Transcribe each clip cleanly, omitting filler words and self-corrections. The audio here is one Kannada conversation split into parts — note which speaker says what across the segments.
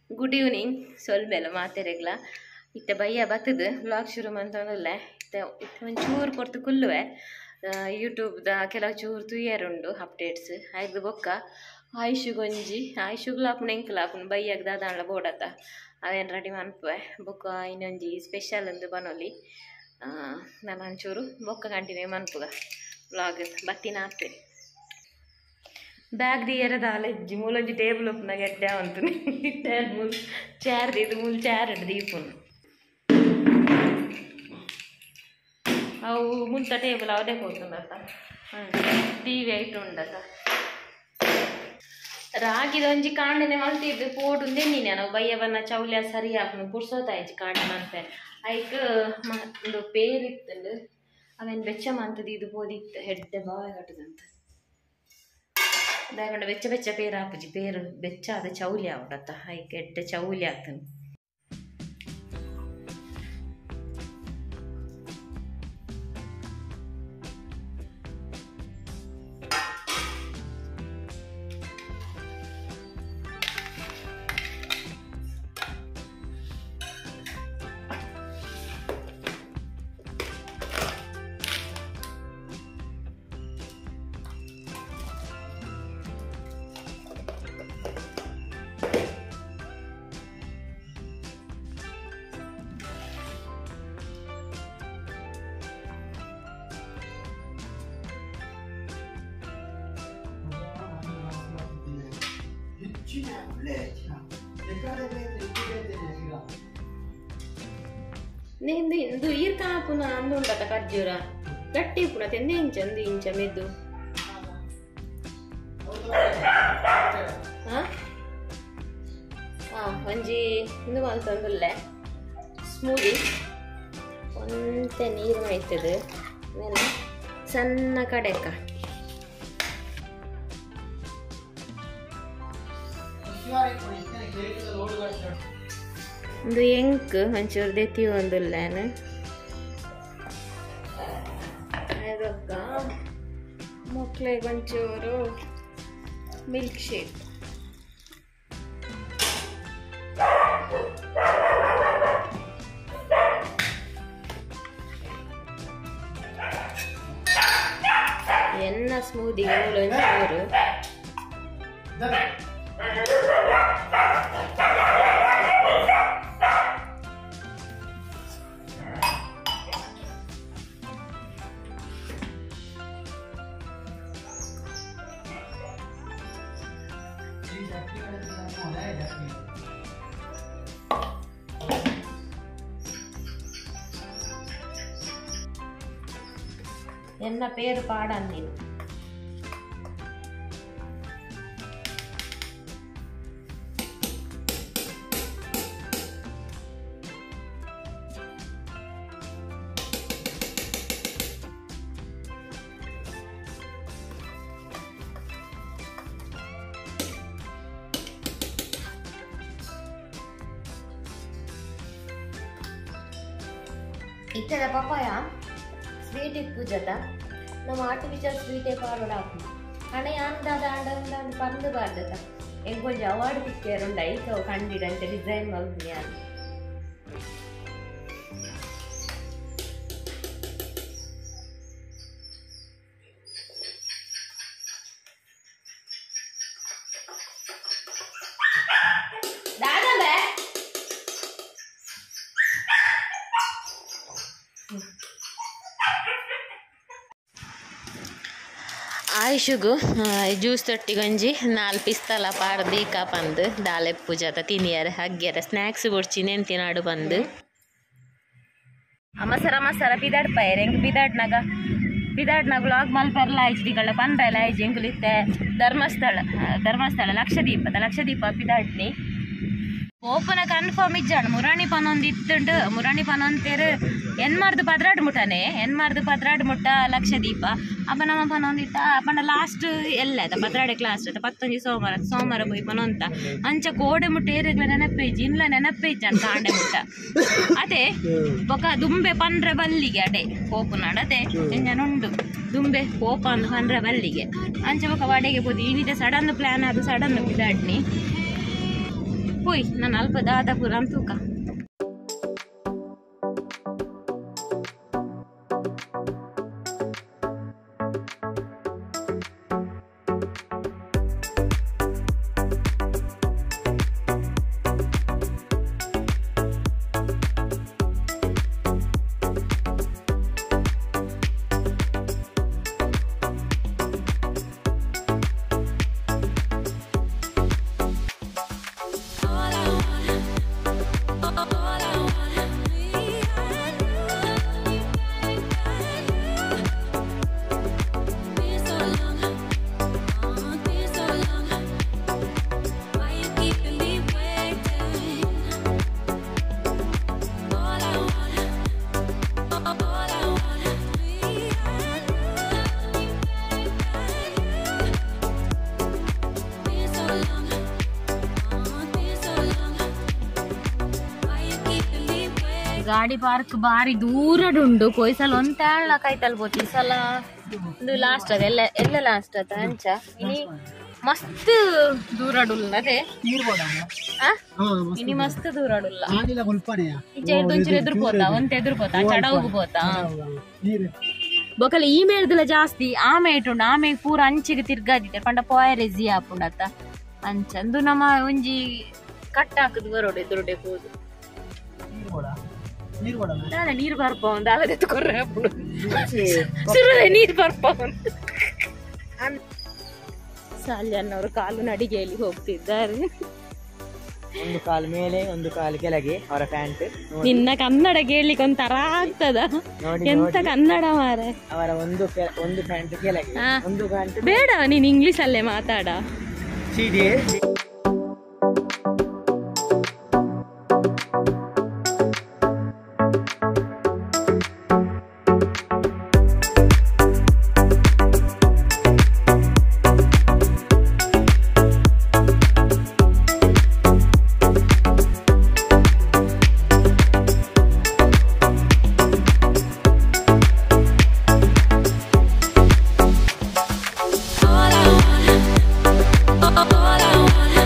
Speaker 1: ಗುಡ್ ಈವ್ನಿಂಗ್ ಸೊಲ್ಬೆಲ್ಲ ಮಾತೆರೆಗ್ಲ ಇತ್ತೆ ಬಯ್ಯ ಬತ್ತದು ವ್ಲಾಗ್ ಶುರು ಮಂತಂದುಲ್ಲೆ ಇತ್ತೆ ಒಂಚೂರು ಕೊರ್ತು ಕುಲ್ಲುವೆ ಯೂಟ್ಯೂಬ್ದ ಕೆಲವು ಚೂರು ತುಯ್ಯರುಂಡು ಅಪ್ಡೇಟ್ಸ್ ಆಯ್ದು ಬೊಕ್ಕ ಆಯುಷುಗೊಂಜಿ ಆಯುಷುಗ್ಲಾಪುನ ಎಂಕ್ಲಾಪುನ ಬಯ್ಯಾಗ ದಾದಾಂಡ್ಲ ಬೋಡತ್ತ ಅವೇನು ರೆಡಿ ಮನ್ಪುವೆ ಬೊಕ್ಕ ಇನ್ನೊಂಜಿ ಸ್ಪೆಷಲ್ ಒಂದು ಬನೊಲಿ ನಾನು ಒಂಚೂರು ಬೊಕ್ಕ ಕಂಟಿನ್ಯೂ ಮನ್ಪುಗ ವ್ಲಾಗ್ ಬತ್ತಿನ ಆಪೆ ಬ್ಯಾಗ್ ದಿಯರದ ಆಲೆಜ್ಜಿ ಮೂಲೊಂಜಿ ಟೇಬಲ್ ಒಪ್ಪುನ ಗೆಡ್ಡೆ ಅಂತು ಮೂಲ ಚೇರ್ ಇದು ಮೂಲ ಚೇರ್ ಇಡ್ದು ದೀಪುನು ಅವು ಮುಂತ ಟೇಬಲ್ ಅವದೇ ಕೂತುಂಡತ್ತ ಟಿವಿ ಐಟು ಉಂಡತ್ತ ರಾಗಿದೊಂಜಿ ಕಾಂಡನೆ ಮಲ್ತಿದ್ದು ಪೋಡುಂದೆ ನೀನೆ ನಾವು ಬಯ್ಯವನ್ನ ಚೌಲ್ಯ ಸರಿ ಹಾಕುನು ಪುಡ್ಸೋತಾಯ್ಜಿ ಕಾಂಡನ ಅಂತ ಐಕ್ ಒಂದು ಪೇರಿತ್ತಂಡು ಅವೇನು ಬೆಚ್ಚ ಮಂತದ್ದು ಇದು ಪೋದಿತ್ತು ಹೆಡ್ಡೆ ಬಾವೆ ಕಟ್ಟದಂತ ದಾಯಕಂಡ ಬೆಚ್ಚ ಬೆಚ್ಚ ಪೇರು ಹಾಪುಜಿ ಪೇರು ಬೆಚ್ಚ ಆದ ಚೌಲಿ ಆವಡತ್ತ ಐಕ್ ಎಡ್ಡೆ ಚೌಲಿ ಆತನು ನಿಂದು ಇಂದು ಈರ್ಕ ಪುನ ಅಂದುಂಡತ ಖರ್ಜೂರ ಗಟ್ಟಿ ಪುನ ತೆಂದೆ ಇಂಚ ಒಂದು ಇಂಚ ಮೆದ್ದು ಒಂಜಿ ಇಂದು ಮಲ್ತೊಂದುಲ್ಲೆ ಸ್ಮೂದಿ ಒಂತೆ ನೀರು ಮೈತದು ಆಮೇಲೆ ಸಣ್ಣ ಕಡೆಕ ಒಂದು ಎಂಕ್ ಒಂಚೂರು ದೆತ್ತಿ ಒಂದುಲ್ಲೇನು ಅದಕ್ಕ ಮಕ್ಳಿಗೆ ಒಂಚೂರು ಮಿಲ್ಕ್ ಶೇಕ್ ಎನ್ನ ಸ್ಮೂದಿಗೆ ಒಂಚೂರು ಎನ್ನ ಪೇರು ಪಾಡಂದಿನ ಇತ್ತದ ಪಪಾಯ ಸ್ವೀಟ್ ಪೂಜದ ನಮ್ಮ ಆರ್ಟಿಫಿಷಿಯಲ್ ಸ್ವೀಟೇ ಪಾಡೋಡ ಹಾಕು ಹಣೆ ಅಂದಾದ ಅಂಡ ಪಂದು ಬಾರ್ದತ ಹೆಂಗೆ ಕೊಂಚ ಅವಾರ್ಡ್ ಪಿಕ್ಚರುಂಡ ಐಕ ಕಂಡಿಡಂತೆ ಡಿಸೈನ್ ಮಲ್ತೀನಿ ಅದು ಆಯುಷುಗು ಜ್ಯೂಸ್ ತೊಟ್ಟಿಗೊಂಜಿ 4 ಪಿಸ್ತಲ ಪಾಡ್ದು ಈಕ ಪಂದು ದಾಲೆ ಪೂಜಾತ ತಿನಿಯರೆ ಹಗ್ಗ್ಯರೆ ಸ್ನ್ಯಾಕ್ಸ್ ಕೊಡ್ಚಿ ನೆಂತಿನಾಡು ಬಂದು ಮಸರ ಪಿದಾಡ್ ಪೈರ್ ಎಂಕ್ ಪಿದಾಡ್ನಾಗ ವ್ಲಾಗ್ ಮಲ್ಪರ್ಲ ಆಯ್ಚಿಗಳ ಪಂದ್ರಲ್ಲ ಆಯ್ಜಿ ಎಂಕುಲಿತ್ತೆ ಧರ್ಮಸ್ಥಳ ಲಕ್ಷದೀಪ ಪಿದಾಡ್ನಿ ಓಪನ ಕನ್ಫರ್ಮ್ ಇಜ್ಜಾಣ ಮುರಾಣಿ ಪನೊಂದು ಇತ್ತುಂಡು ಮುರಾಣಿ ಪನೊಂತೇರು ಎನ್ಮಾರ್ದು ಪದ್ರಾಡ್ ಮುಟ್ಟ ಲಕ್ಷದೀಪ ಅಪ್ಪ ನಮ್ಮ ಪನೊಂದಿತ್ತ ಅಪ್ಪನ ಲಾಸ್ಟ್ ಎಲ್ಲ ಆಯ್ತ ಪದ್ರಾಡೆ ಕ್ಲಾಸ್ ಆಯ್ತ 11 ಸೋಮವಾರ போய் ಪನೊಂತ ಅಂಚ ಕೋಡೆ ಮುಟ್ಟ ಏರಿಗ್ಲ ನೆನಪೇಜಿ ಇನ್ಲ ನೆನಪೇಜಾಣ ಕಾಂಡೆ ಮುಟ್ಟ ಅದೇ ಬೊಕ ದುಂಬೆ ಪಂಡ್ರೆ ಬಲ್ಲಿಗೆ ಅಡೆ ಪೋಪುನಾಡ ಅದೇ ಎಂಜನುಂಡು ದುಂಬೆ ಪೋಪ ಅಂದು ಪಂಡ್ರೆ ಬಲ್ಲಿಗೆ ಅಂಚ ಬೊಕ ವಡೆಗೆ ಪೋದಿ ಈನಿದೆ ಸಡನ್ ಪ್ಲಾನ್ ಅದು ಸಡನ್ ಪಿದಾಡ್ನಿ ಪೋಯ್ ನಾನು ಅಲ್ಪ ದಾದ ಪೂರ ಅಂತೂಕ ಗಾಡಿ ಪಾರ್ಕ್ ಬಾರಿ ದೂರಡುಂಡು ಕೊಯ್ಸಲ್ ಒಂತಾಳ ಕೈತಲ್ ಬೋತಿ ಈ ಸಲ ಇದು ಲಾಸ್ಟ್ ಅದ ಎಲ್ಲ ಲಾಸ್ಟ್ ಅದ ಅಂಚ ಇನಿ ಮಸ್ತ್ ದೂರಡುಲ್ಲ ಅದೇ ಇನಿ ಮಸ್ತ್ ದೂರಡುಲ್ಲ ಇಜ್ಜ ಒಂಚೂರು ಎದುರ್ಬೋತಾ ಒಂತ ಎದುರ್ಬೋತಾ ಚಡவுಗೆ போತಾ ಬೊಕಲ ಈ ಮೇಳ್ದಲ ಜಾಸ್ತಿ ಆಮೆ ಇಟ್ಟುಂಡು ಆಮೆ ಪೂರ ಅಂಚಿಗೆ ತಿರ್ಗಾದಿತ್ತೆ ಪಂಡ ಪೋಯರೆಜಿ ಆಪುಂಡತ್ತ ಅಂಚಂದು ನಮ್ಮ ಒಂಜಿ ಕಟ್ಟ ಹಾಕದ್ ಬರೋಡು ಎದುರುಡೆ ಹೋದು ನೀರು ಬರ್ಪ ಒಂದು ಅಲ್ಲದೆ ತಗೊರ್ರೆ ನೀರು ಬರ್ಪ ಸಾಲ್ಯನ್ನವರು ಕಾಲು ನಡಿಗೆಯಲ್ಲಿ ಹೋಗ್ತಿದ್ದಾರೆ
Speaker 2: ಒಂದು ಕಾಲು ಮೇಲೆ ಒಂದು ಕಾಲು ಕೆಳಗೆ ಅವರ ಪ್ಯಾಂಟ್
Speaker 1: ನಿನ್ನ ಕನ್ನಡ ಕೇಳಲಿಕ್ಕೆ ಒಂಥರ ಆಗ್ತದ ಎಂತ ಕನ್ನಡ ಮಾರೆ
Speaker 2: ಅವರ ಒಂದು ಪ್ಯಾಂಟ್ ಕೆಳಗೆ ಒಂದು ಪ್ಯಾಂಟ್
Speaker 1: ಬೇಡ ನೀನ್ ಇಂಗ್ಲಿಷ್ ಅಲ್ಲೇ ಮಾತಾಡ
Speaker 2: ಸೀದೆ
Speaker 3: all I want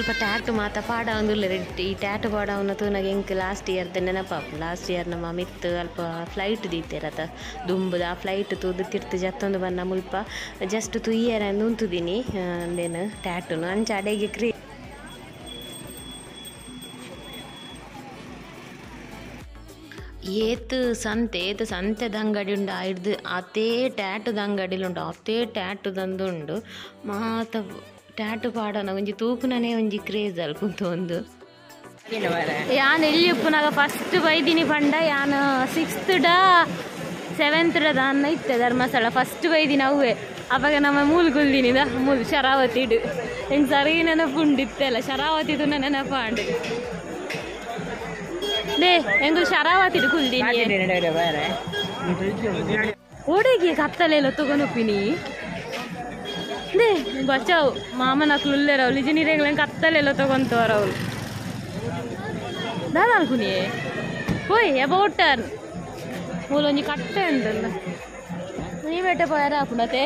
Speaker 1: ಮುಲ್ಪ ಟ್ಯಾಟು ಮಾತ ಪಾಡ ಒಂದುಲ್ಲ ಈ ಟ್ಯಾಟು ಪಾಡ ಅವನತು ನನಗೆ ಎಂಕ್ ಲಾಸ್ಟ್ ಇಯರ್ದ ನೆನಪಾಪು. ಲಾಸ್ಟ್ ಇಯರ್ ನಮ್ಮ ಮಿತ್ತು ಅಲ್ಪ ಫ್ಲೈಟ್ ದೀತೆರತ ದುಂಬುದ ಆ ಫ್ಲೈಟ್ ತೂದು ತಿರ್ತು ಜತ್ತೊಂದು ಬನ್ನ ಮುಲ್ಪ ಜಸ್ಟ್ ತುಯ್ಯರ ಉಂತುದೀನಿ ಅಂದೇನು ಟ್ಯಾಟುನು ಅಂಚ ಅಡೆಗೆ ಏತು ಸಂತೆದ ಅಂಗಡಿ ಉಂಡು ಹಿಡ್ದು ಅದೇ ಟ್ಯಾಟುದ ಅಂಗಡಿಲುಂಡು ಅದೇ ಟ್ಯಾಟುದಂದು ಮಾತ ಟ್ಯಾಟು ಪಾಡನ ಒಂಜಿ ತೂಕುನನೇ ಒಂಜಿ ಕ್ರೇಜ್ ಅಲ್ಲಿ ಕುಂತು ಒಂದು ಯಾನ್ ಎಲ್ಲಿ ಉಪ್ಪುನಾಗ ಫಸ್ಟ್ ಬೈದಿನಿ ಪಂಡ ಯಾನ್ 6th 7th ಅನ್ನ ಇತ್ತೆ ಧರ್ಮಸ್ಥಳ ಫಸ್ಟ್ ಬೈದಿನಿ ಅವೇ ಅವಾಗ ನಮ್ಮ ಮೂಲ್ಗುಲ್ದಿನಿದ ಮೂಲ್ ಶರಾವತಿಡು ಹೆಂಗೆ ಸರಿ ನೆನಪುಂಡಿತ್ತೆಲ್ಲ ಶರಾವತಿದು ನೆನಪಾಂಡು ದೇ ಹೆಂಗು ಶರಾವತಿಡು ಕುಲ್ದಿನಿ ಓಡೆಗೆ ಕತ್ತಲೆಲ್ಲ ತಗೊಂಡೊಪ್ಪಿನಿ ದೇ ಬಚಾವು ಮಾಮನಕ್ಲು ಉಲ್ಲೇರವು ಲಿಜಿನಿರೇಗ್ಲ ಕತ್ತಲೆಲ್ಲ ತಗೊಂತವರವ್ರು ದಾದಾಲ್ಕುನಿ ಹೋಯ್ ಅಬೌಟ್ ಟರ್ನ್ ಮೂಲೊಂಜಿ ಕಟ್ಟೆ ಉಂಟಲ್ಲ ನೀವೇಟೆ ಪೋಯಾರ ಹಾಕುಣತೆ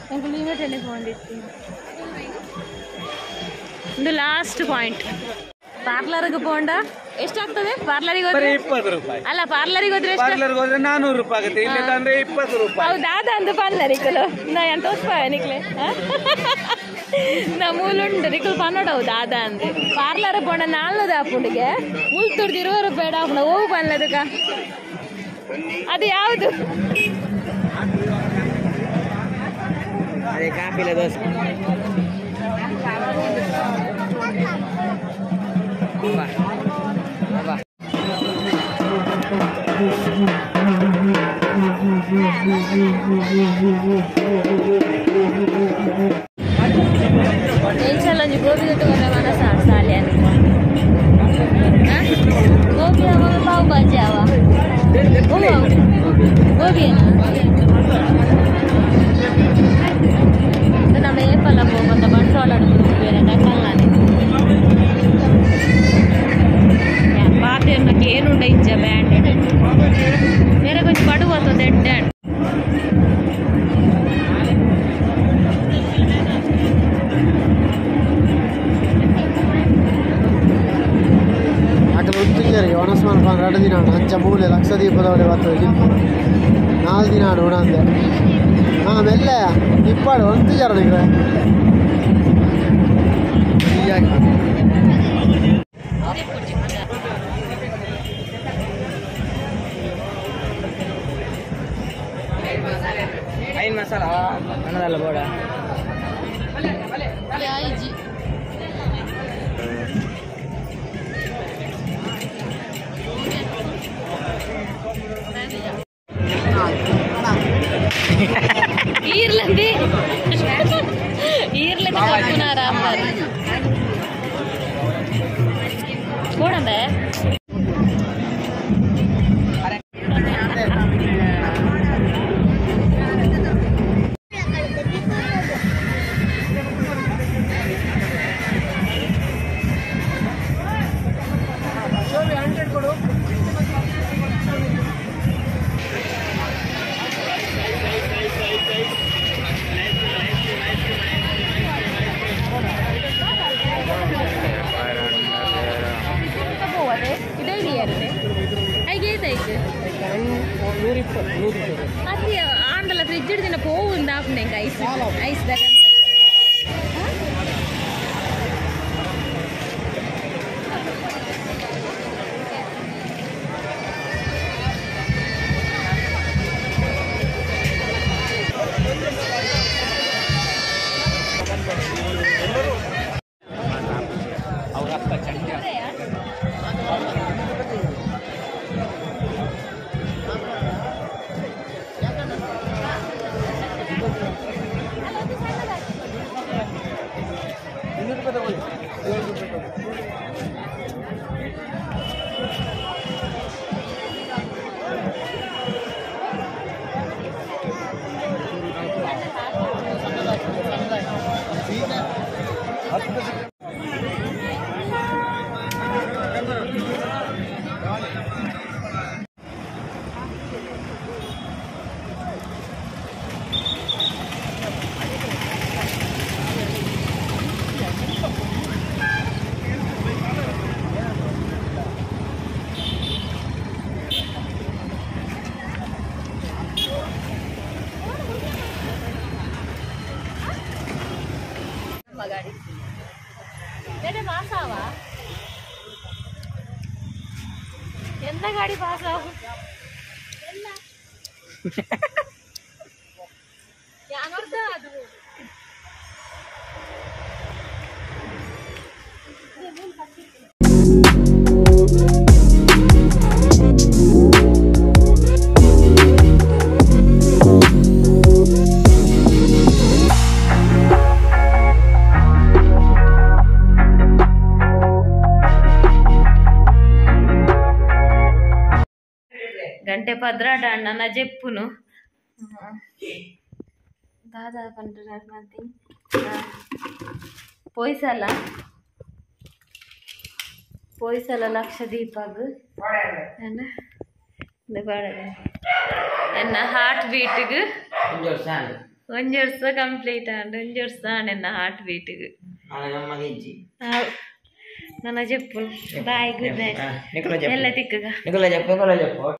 Speaker 1: ಹೆಂಗು ನೀವೇಟೆನೆ ತಗೊಂಡಿತ್ತು ಒಂದು ಲಾಸ್ಟ್ ಪಾಯಿಂಟ್ ಪಾರ್ಲರ್ಗೆ ಹೋಂಡ ಎಷ್ಟಾಗ್ತದೆ ಪಾರ್ಲರಿಗೆ ಹೋದ್ರೆ
Speaker 2: 20 ರೂಪಾಯಿ
Speaker 1: ಅಲ್ಲ ಪಾರ್ಲರಿಗೆ ಹೋದ್ರೆ
Speaker 2: ಪಾರ್ಲರ್ಗೆ ಹೋದ್ರೆ 400 ರೂಪಾಯಿ ಆಗುತ್ತೆ ಇಲ್ಲಿ ಅಂದ್ರೆ 20 ರೂಪಾಯಿ
Speaker 1: ಹೌದಾ ಅಂದು ಪಾರ್ಲರಿಕಲು ನಾ ಎಂತ ತೋರ್ಸ್ಪಾಯ ನಿಕ್ಲೆ ನಾ ಮೂಲುಂಡು ನಿಕ್ಲು ಪನ್ನೋಡವು ದಾದ ಅಂದು ಪಾರ್ಲರ್ ಪೋಂಡ ನಾಲ್ನದ ಹಾಪುಂಡಿಗೆ ಮುಲ್ ತುಡ್ದು 20 ರೂಪಾಯಿ ಹಾಪುಂಡ ಹೋಗು ಪನ್ನದಕ್ಕ ಅದು ಯಾವುದು
Speaker 2: ಅದೇ ಕಾಪಿಲ ದೋಸೆ
Speaker 1: ಒಂಜಿ ಗೋಬಿ ತೊಗೊಂಡ ಮನಸ್ಸು ಸಾಲಿ ಗೋಬಿ ಅವ ಪಾವ್ ಬಾಜಿ ಅವ ಗೋಬಿ ನಮ್ಮ ಏಪಲ್ಲ ಹೋಗುವಂತ ಬಂಟ್ವಾಳ ಬೇರೆ ಡಕ್ಕಲ್ಲಾನೆ ಪಾತ್ರೆ ಏನುಂಡ ಇಜ್ಜ ಬ್ಯಾಂಡ್ ಬೇರೆ ಕೊಂಚ ಪಡುವತ್ತು ದೆಡ್ಡ
Speaker 2: ಒಣಸ್ಮಾನ್ 2 ದಿನ ಅಂಚ ಮೂಲೆ ಲಕ್ಷ ದೀಪದವಳೆ ಬರ್ತದೆ 4 ದಿನ ಉಣಂದೆ ಮೆಲ್ಲ ಇಪ್ಪಾಡು ಒಂತಿಜಾರ ನಿಗ್ರೆ ಐನ್ ಮಸಾಲ ಅನ್ನದಲ್ಲ ಬೋಡ
Speaker 1: ఈర్లకి తప్పునారా అమ్మారు చూడండి అది ఆండల ఫ్రిడ్జ్ తిన పోవుంది ఆపునే ఐస్ ఐస్ దగ్గర ಗಾಡಿ ಬೇರೆ ಪಾಸಾವ ಎಂತ ಗಾಡಿ ಪಾಸಾವು ಯಾನರ್ಥ ಅದು గంటే పద్రాట అన్న చెప్పును దాదా పంట ಪೊಯ್ಸಲ ಲಕ್ಷ ದೀಪಗ್ ಎನ್ನ ಹಾರ್ಟ್ ಬೀಟ್ಗ್ ಒಂಜ್ ವರ್ಷ ಕಂಪ್ಲೀಟ್ ಆಂಡ್ ಒಂಜ್ ವರ್ಷ ಎನ್ನ ಹಾರ್ಟ್ ಬೀಟ್ಗ್ ನನ್ನ చెప్పు బాయ్ గుడ్ నైట్ ಎಲ್ಲ తిక్కగా